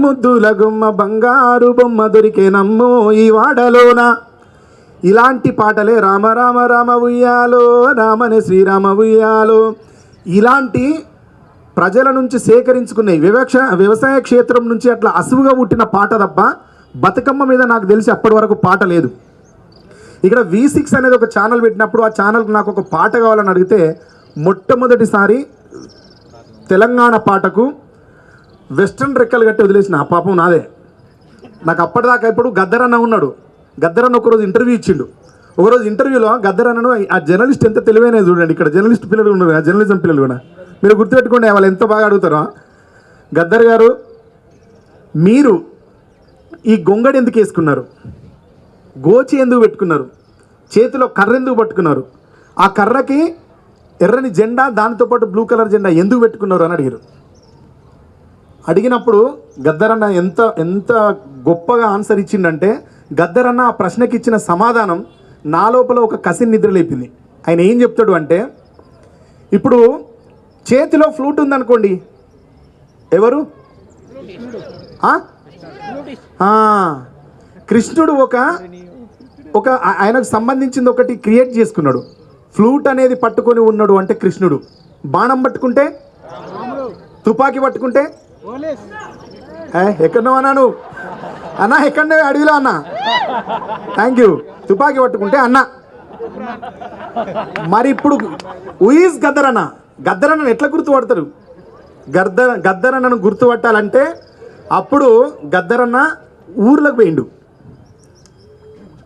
ముద్దుల గుమ్మ బంగారు బొమ్మ దొరికే నమ్మో ఈ వాడలోన. ఇలాంటి పాటలే రామ రామ రామ ఉయ్యాలో రామనే శ్రీరామ ఉయ్యాలో ఇలాంటి ప్రజల నుంచి సేకరించుకున్నాయి. వ్యవసాయ క్షేత్రం నుంచి అట్లా అసువుగా పుట్టిన పాట తప్ప బతుకమ్మ మీద నాకు తెలిసి అప్పటి వరకు పాట లేదు. ఇక్కడ V6 అనేది ఒక ఛానల్ పెట్టినప్పుడు ఆ ఛానల్కి నాకు ఒక పాట కావాలని అడిగితే మొట్టమొదటిసారి తెలంగాణ పాటకు వెస్ట్రన్ రెక్కలు కట్టి వదిలేసిన ఆ పాపం నాదే. నాకు అప్పటిదాకా ఇప్పుడు గద్దరన్న ఉన్నాడు. గద్దరన్న ఒకరోజు ఇంటర్వ్యూ ఇచ్చిండు. ఒకరోజు ఇంటర్వ్యూలో గద్దరన్నను ఆ జర్నలిస్ట్ ఎంత తెలివైన చూడండి, ఇక్కడ జర్నలిస్ట్ పిల్లలు ఉన్నారు, ఆ జర్నలిజం పిల్లలు కూడా మీరు గుర్తుపెట్టుకోండి, వాళ్ళు ఎంత బాగా అడుగుతారో. గద్దర్ గారు, మీరు ఈ గొంగడి ఎందుకు వేసుకున్నారు, గోచి ఎందుకు పెట్టుకున్నారు, చేతిలో కర్ర ఎందుకు పట్టుకున్నారు, ఆ కర్రకి ఎర్రని జెండా దానితోపాటు బ్లూ కలర్ జెండా ఎందుకు పెట్టుకున్నారు అని అడిగారు. అడిగినప్పుడు గద్దరన్న ఎంత ఎంత గొప్పగా ఆన్సర్ ఇచ్చిండంటే, గద్దరన్న ఆ ప్రశ్నకి ఇచ్చిన సమాధానం నా లోపల ఒక కసిని నిద్రలేపింది. ఆయన ఏం చెప్తాడు అంటే, ఇప్పుడు చేతిలో ఫ్లూట్ ఉందనుకోండి, ఎవరు కృష్ణుడు ఒక ఆయనకు సంబంధించింది ఒకటి క్రియేట్ చేసుకున్నాడు. ఫ్లూట్ అనేది పట్టుకొని ఉన్నాడు అంటే కృష్ణుడు. బాణం పట్టుకుంటే, తుపాకీ పట్టుకుంటే ఎక్కడో అన్నాను అన్న, ఎక్కడో అడవిలో అన్న, థ్యాంక్ యూ. తుపాకీ పట్టుకుంటే అన్న. మరి ఇప్పుడు ఉయిస్ గద్దరన్న, గద్దరన్నను ఎట్లా గుర్తుపడతారు? గద్దరన్నను గుర్తుపట్టాలంటే అప్పుడు గద్దరన్న ఊర్లోకి పోయిండు,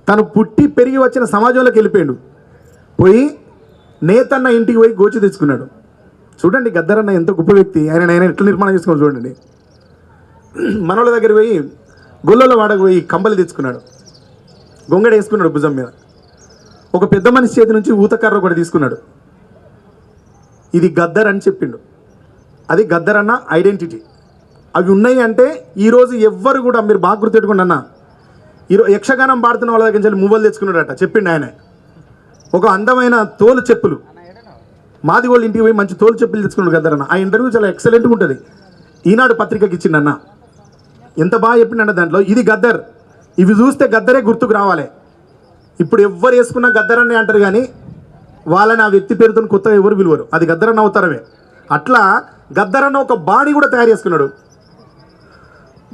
తను పుట్టి పెరిగి వచ్చిన సమాజంలోకి వెళ్ళిపోయాడు. పోయి నేతన్న ఇంటికి పోయి గోచి తెచ్చుకున్నాడు. చూడండి గద్దరన్న ఎంత గొప్ప వ్యక్తి, ఆయన ఎట్లా నిర్మాణం చేసుకోవాలి చూడండి. మనోళ్ళ దగ్గర పోయి గొల్లలో వాడకు పోయి కంబలి తెచ్చుకున్నాడు, గొంగడ వేసుకున్నాడు భుజం మీద. ఒక పెద్ద మనిషి చేతి నుంచి ఊతకర్ర కూడా తీసుకున్నాడు. ఇది గద్దర్ అని చెప్పిండు. అది గద్దరన్న ఐడెంటిటీ. అవి ఉన్నాయి అంటే ఈరోజు ఎవ్వరు కూడా, మీరు బాగా గుర్తుపెట్టుకోండి అన్న, ఈరోజు యక్షగానం పాడుతున్న వాళ్ళ దగ్గర నుంచి మువ్వలు తెచ్చుకున్నాడట చెప్పిండు ఆయన. ఒక అందమైన తోలు చెప్పులు, మాది వాళ్ళ ఇంటికి పోయి మంచి తోలు చెప్పులు తెచ్చుకున్నాడు గద్దరన్న. ఆ ఇంటర్వ్యూ చాలా ఎక్సలెంట్గా ఉంటుంది, ఈనాడు పత్రికకి ఇచ్చిండన్న. ఎంత బాగా చెప్పిండన్న దాంట్లో. ఇది గద్దర్, ఇవి చూస్తే గద్దరే గుర్తుకు రావాలి. ఇప్పుడు ఎవ్వరు వేసుకున్నా గద్దరన్నే అంటారు, కానీ వాళ్ళని ఆ వ్యక్తి పేరుతో కొత్తగా ఎవరు పిలువరు, అది గద్దరన్న అవతారమే. అట్లా గద్దరన్న ఒక బాణి కూడా తయారు చేసుకున్నాడు.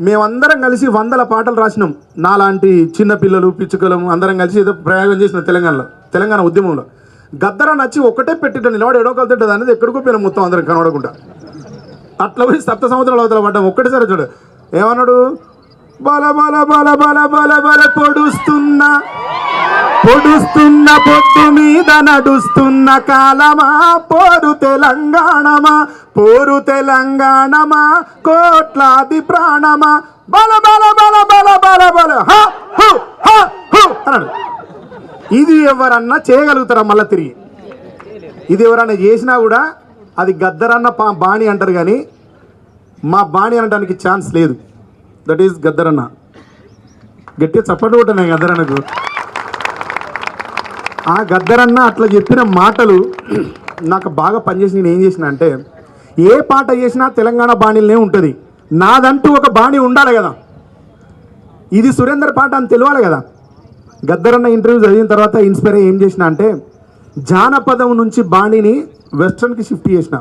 మేమందరం కలిసి 100 పాటలు రాసినాం. నాలాంటి చిన్నపిల్లలు పిచ్చుకలము అందరం కలిసి ఏదో ప్రయోగం చేసిన తెలంగాణ ఉద్యమంలో. గద్దరన్న వచ్చి ఒకటే పెట్టిట్టు నిలబడి ఎడో కలుతుంటుంది అనేది ఎక్కడికో పోయినా మొత్తం అందరం కనబడకుండా. అట్లా పోయి 7 సముద్రాల అవతల పడ్డాం. ఒక్కటేసారి చూడు ఏమన్నాడు, బల బల బల బల బల బల పొడుస్తున్న పొట్టు మీద నడుస్తున్న కాలమా, పోరు తెలంగాణమా కోట్లాది ప్రాణమా, బల బల బల బల బల బల అన్నాడు. ఇది ఎవరన్నా చేయగలుగుతారా? మళ్ళీ తిరిగి ఇది ఎవరన్నా చేసినా కూడా అది గద్దరన్న బాణి అంటారు, కానీ మా బాణి అనడానికి ఛాన్స్ లేదు. దట్ ఈస్ గద్దరన్న. గట్టిగా చప్పట్లు కొట్టినాయి గద్దరన్నకు. ఆ గద్దరన్న అట్లా చెప్పిన మాటలు నాకు బాగా పనిచేసి నేను ఏం చేసిన అంటే, ఏ పాట చేసినా తెలంగాణ బాణీలనే ఉంటుంది. నాదంటూ ఒక బాణి ఉండాలి కదా, ఇది సురేందర్ పాట అని తెలియాలి కదా. గద్దరన్న ఇంటర్వ్యూ చదివిన తర్వాత ఇన్స్పైర్ ఏం చేసిన అంటే, జానపదం నుంచి బాణీని వెస్ట్రన్కి షిఫ్ట్ చేసిన.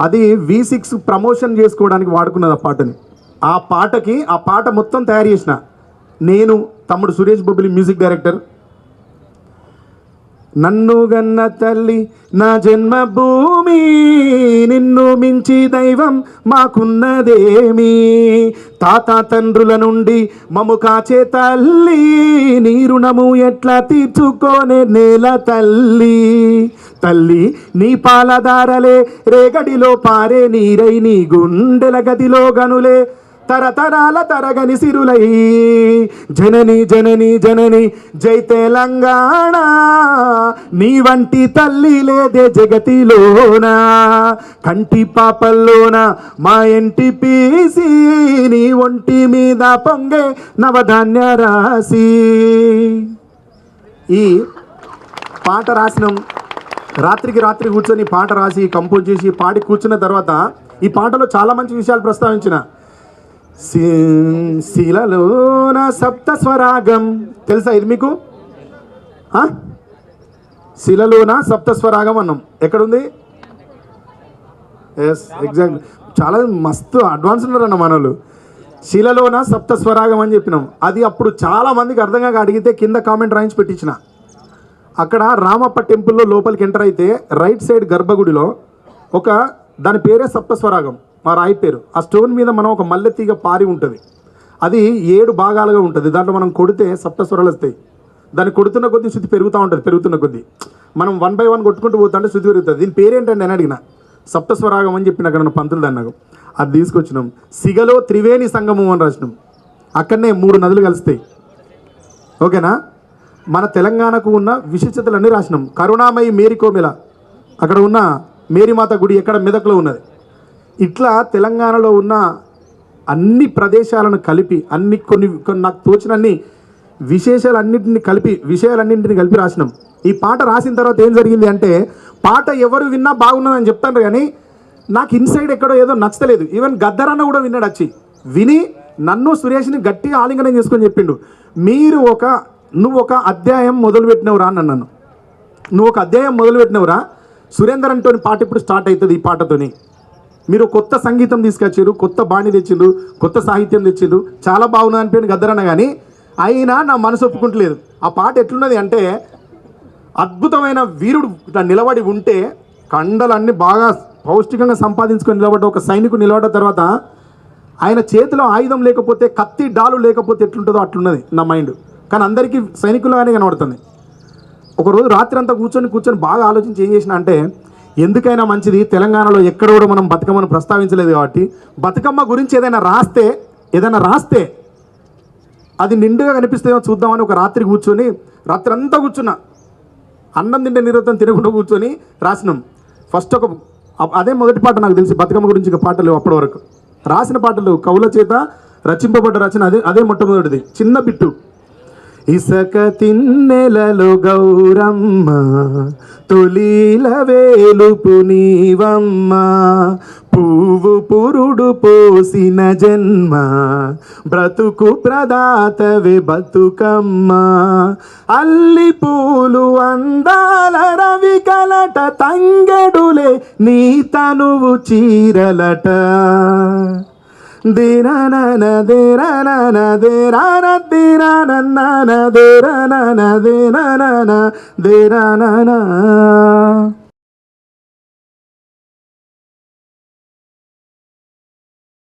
అది V6 ప్రమోషన్ చేసుకోవడానికి వాడుకున్నది ఆ పాటని. ఆ పాట మొత్తం తయారు చేసిన నేను, తమ్ముడు సురేష్ బొబ్బిలి మ్యూజిక్ డైరెక్టర్. నన్ను గన్న తల్లి నా జన్మభూమి, నిన్ను మించి దైవం మాకున్నదేమి, తాత తండ్రుల నుండి మము కాచే తల్లి, నీ రుణము ఎట్లా తీర్చుకోనే నేల తల్లి, తల్లి నీ పాలదారలే రేగడిలో పారే నీరై, నీ గుండెల గదిలో గనులే తరతరాల తరగని సిరులై, జనని జనని జనని జై తెలంగాణ, నీ వంటి తల్లి లేదే జగతిలోన, కంటి పాపల్లోన మా ఇంటి పీసి, నీ ఒంటి మీద పొంగే నవధాన్య రాసి. ఈ పాట రాసినాం. రాత్రికి రాత్రి కూర్చొని పాట రాసి కంపోజ్ చేసి పాడి కూర్చున్న తర్వాత ఈ పాటలో చాలా మంచి విషయాలు ప్రస్తావించిన. శిలలోన సప్త స్వరాగం తెలుసా ఇది మీకు? శిలలోన సప్త స్వరాగం అన్నాం. ఎక్కడుంది? Yes, exact. చాలా మస్తు అడ్వాన్స్ ఉన్నారన్న మనోళ్ళు. శిలలోన సప్త స్వరాగం అని చెప్పినాం. అది అప్పుడు చాలా మందికి అర్థం కాక అడిగితే కింద కామెంట్ రాయించి పెట్టించిన. అక్కడ రామప్ప టెంపుల్లో లోపలికి ఎంటర్ అయితే రైట్ సైడ్ గర్భగుడిలో ఒక దాని పేరే సప్తస్వరాగం, మా రాయి పేరు. ఆ స్టోన్ మీద మనం ఒక మల్లెతీగ పారి ఉంటుంది. అది 7 భాగాలుగా ఉంటుంది. దాంట్లో మనం కొడితే సప్తస్వరాలు వస్తాయి. దాన్ని కొడుతున్న కొద్దీ శృతి పెరుగుతూ ఉంటుంది. పెరుగుతున్న కొద్దీ మనం 1 by 1 కొట్టుకుంటూ పోతుంటే శృతి పెరుగుతుంది. దీని పేరేంటండి అని అడిగిన. సప్తస్వరాగం అని చెప్పిన అక్కడ పంతులు దాన్ని నాకు అది తీసుకొచ్చినాం. సిగలో త్రివేణి సంగమం అని రాసినాం. అక్కడనే 3 నదులు కలుస్తాయి. ఓకేనా? మన తెలంగాణకు ఉన్న విశిష్టతలన్నీ రాసినాం. కరుణామయి మేరీకోమెల అక్కడ ఉన్న మేరీమాత గుడి ఎక్కడ? మెదక్లో ఉన్నది. ఇట్లా తెలంగాణలో ఉన్న అన్ని ప్రదేశాలను కలిపి కొన్ని నాకు తోచిన అన్ని విశేషాలన్నింటిని కలిపి రాసినాం. ఈ పాట రాసిన తర్వాత ఏం జరిగింది అంటే, పాట ఎవరు విన్నా బాగున్నదని చెప్తాను కానీ నాకు ఇన్సైడ్ ఎక్కడో ఏదో నచ్చలేదు. ఈవెన్ గద్దరన్న కూడా విన్నాడు. వచ్చి విని నన్ను సురేష్ని గట్టిగా ఆలింగనం చేసుకొని చెప్పిండు, నువ్వు ఒక అధ్యాయం మొదలుపెట్టినవురా అని నన్ను. నువ్వు ఒక అధ్యాయం మొదలుపెట్టినవురా, సురేందర్ అంటోని పాట ఇప్పుడు స్టార్ట్ అవుతుంది. ఈ పాటతోని మీరు కొత్త సంగీతం తీసుకొచ్చారు, కొత్త బాణి తెచ్చిండ్రు, కొత్త సాహిత్యం తెచ్చిండ్రు, చాలా బాగున్నది అనిపోయిన గద్దరన్న. కానీ అయినా నా మనసు ఒప్పుకుంటలేదు. ఆ పాట ఎట్లున్నది అంటే, అద్భుతమైన వీరుడు ఇట్లా నిలబడి ఉంటే కండలన్నీ బాగా పౌష్టికంగా సంపాదించుకొని నిలబడ్డ ఒక సైనికుడు నిలబడ్డ తర్వాత ఆయన చేతిలో ఆయుధం లేకపోతే, కత్తి డాలు లేకపోతే ఎట్లుంటుందో అట్లున్నది నా మైండ్. కానీ అందరికీ సైనికులుగానే కనబడుతుంది. ఒకరోజు రాత్రి అంతా కూర్చొని బాగా ఆలోచించి ఏం చేసిన అంటే, ఎందుకైనా మంచిది తెలంగాణలో ఎక్కడ కూడా మనం బతుకమ్మను ప్రస్తావించలేదు కాబట్టి బతుకమ్మ గురించి ఏదైనా రాస్తే అది నిండుగా కనిపిస్తుందేమో చూద్దామని ఒక రాత్రి అంతా కూర్చున్నా. అన్నం తింటే నిరతం తినకుండా కూర్చొని రాసినాం. ఫస్ట్ అదే మొదటి పాట నాకు తెలిసి బతుకమ్మ గురించి ఇక పాటలు అప్పటి వరకు రాసిన పాటలు కవుల చేత రచింపబడ్డ రచన అదే మొట్టమొదటిది. చిన్న బిట్టు. ఇసక తిన్నెలలో గౌరమ్మ తొలిల వేలుపు నీవమ్మ, పువ్వు పురుడు పోసిన జన్మ బ్రతుకు ప్రదాతవే బతుకమ్మ, అల్లి పూలు అందాల రవి కలట తంగెడులే నీ తనువు చీరలట, దిరాన దిరాన దిరాన దిరాన దిరాన దిరాన దిరాన.